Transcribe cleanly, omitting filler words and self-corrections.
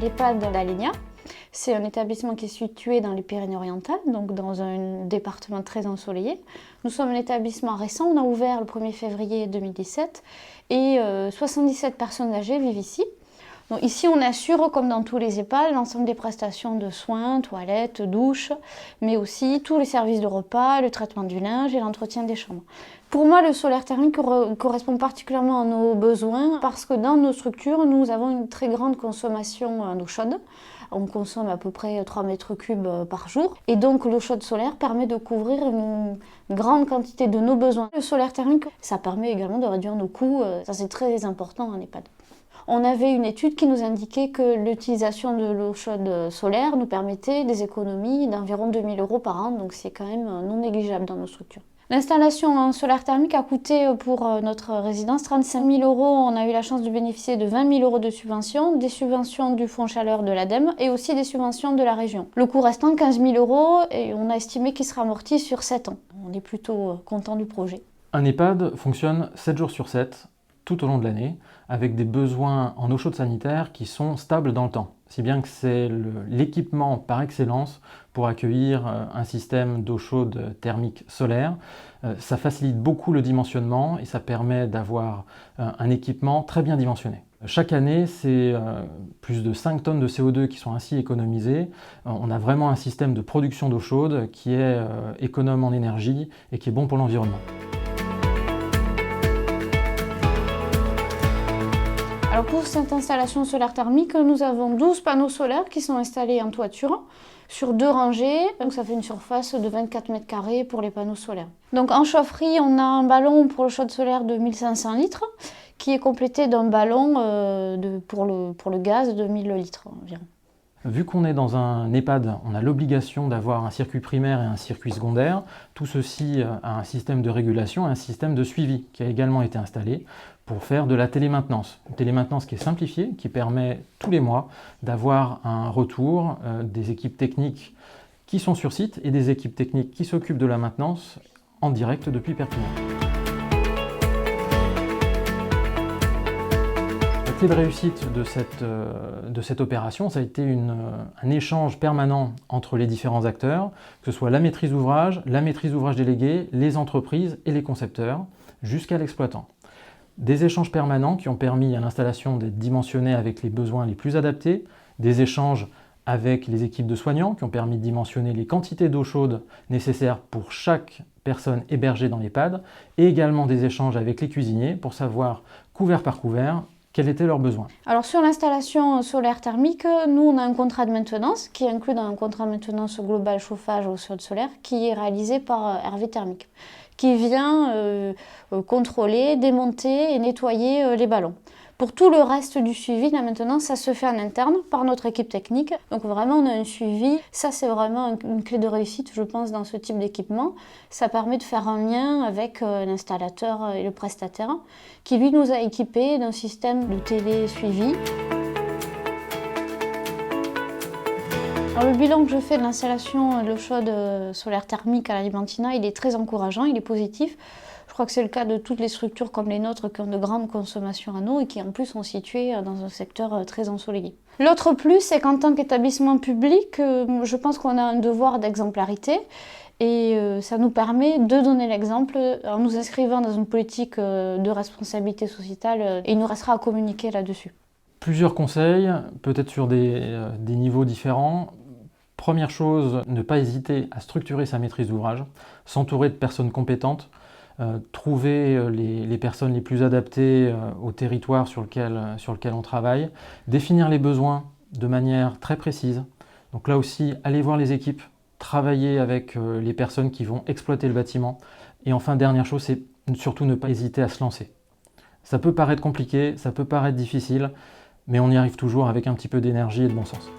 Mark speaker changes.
Speaker 1: l'EHPAD La Lignea. C'est un établissement qui est situé dans les Pyrénées-Orientales, donc dans un département très ensoleillé. Nous sommes un établissement récent, on a ouvert le 1er février 2017 et 77 personnes âgées vivent ici. Donc ici, on assure, comme dans tous les EHPAD, l'ensemble des prestations de soins, toilettes, douches, mais aussi tous les services de repas, le traitement du linge et l'entretien des chambres. Pour moi, le solaire thermique correspond particulièrement à nos besoins parce que dans nos structures, nous avons une très grande consommation d'eau chaude. On consomme à peu près 3 mètres cubes par jour. Et donc, l'eau chaude solaire permet de couvrir une grande quantité de nos besoins. Le solaire thermique, ça permet également de réduire nos coûts. Ça, c'est très important en EHPAD. On avait une étude qui nous indiquait que l'utilisation de l'eau chaude solaire nous permettait des économies d'environ 2 000 € par an, donc c'est quand même non négligeable dans nos structures. L'installation en solaire thermique a coûté pour notre résidence 35 000 €. On a eu la chance de bénéficier de 20 000 € de subventions, des subventions du Fonds Chaleur de l'ADEME et aussi des subventions de la région. Le coût restant, 15 000 € et on a estimé qu'il sera amorti sur 7 ans. On est plutôt content du projet.
Speaker 2: Un EHPAD fonctionne 7 jours sur 7, tout au long de l'année, avec des besoins en eau chaude sanitaire qui sont stables dans le temps. Si bien que c'est l'équipement par excellence pour accueillir un système d'eau chaude thermique solaire. Ça facilite beaucoup le dimensionnement et ça permet d'avoir un équipement très bien dimensionné. Chaque année, c'est plus de 5 tonnes de CO2 qui sont ainsi économisées. On a vraiment un système de production d'eau chaude qui est économe en énergie et qui est bon pour l'environnement.
Speaker 1: Alors pour cette installation solaire thermique, nous avons 12 panneaux solaires qui sont installés en toiture sur 2 rangées, donc ça fait une surface de 24 mètres carrés pour les panneaux solaires. Donc en chaufferie, on a un ballon pour le chaude solaire de 1500 litres qui est complété d'un ballon pour le gaz de 1000 litres environ.
Speaker 2: Vu qu'on est dans un EHPAD, on a l'obligation d'avoir un circuit primaire et un circuit secondaire. Tout ceci a un système de régulation et un système de suivi qui a également été installé pour faire de la télémaintenance. Une télémaintenance qui est simplifiée, qui permet tous les mois d'avoir un retour des équipes techniques qui sont sur site et des équipes techniques qui s'occupent de la maintenance en direct depuis Perpignan. La clé de réussite de cette opération, ça a été un échange permanent entre les différents acteurs, que ce soit la maîtrise d'ouvrage déléguée, les entreprises et les concepteurs, jusqu'à l'exploitant. Des échanges permanents qui ont permis à l'installation d'être dimensionnée avec les besoins les plus adaptés, des échanges avec les équipes de soignants qui ont permis de dimensionner les quantités d'eau chaude nécessaires pour chaque personne hébergée dans l'EHPAD, et également des échanges avec les cuisiniers pour savoir, couvert par couvert, quels étaient leurs besoins.
Speaker 1: Alors sur l'installation solaire thermique, nous on a un contrat de maintenance qui est inclus dans un contrat de maintenance global chauffage au sol solaire qui est réalisé par Hervé Thermique, qui vient contrôler, démonter et nettoyer les ballons. Pour tout le reste du suivi de la maintenance, ça se fait en interne par notre équipe technique. Donc vraiment, on a un suivi. Ça, c'est vraiment une clé de réussite, je pense, dans ce type d'équipement. Ça permet de faire un lien avec l'installateur et le prestataire, qui lui nous a équipés d'un système de télé-suivi. Alors, le bilan que je fais de l'installation de l'eau chaude solaire thermique à la Limantina, il est très encourageant, il est positif. Je crois que c'est le cas de toutes les structures comme les nôtres qui ont de grandes consommations en eau et qui en plus sont situées dans un secteur très ensoleillé. L'autre plus, c'est qu'en tant qu'établissement public, je pense qu'on a un devoir d'exemplarité et ça nous permet de donner l'exemple en nous inscrivant dans une politique de responsabilité sociétale et il nous restera à communiquer là-dessus.
Speaker 2: Plusieurs conseils, peut-être sur des niveaux différents. Première chose, ne pas hésiter à structurer sa maîtrise d'ouvrage, s'entourer de personnes compétentes, trouver les personnes les plus adaptées au territoire sur lequel on travaille, définir les besoins de manière très précise. Donc là aussi, aller voir les équipes, travailler avec les personnes qui vont exploiter le bâtiment. Et enfin, dernière chose, c'est surtout ne pas hésiter à se lancer. Ça peut paraître compliqué, ça peut paraître difficile, mais on y arrive toujours avec un petit peu d'énergie et de bon sens.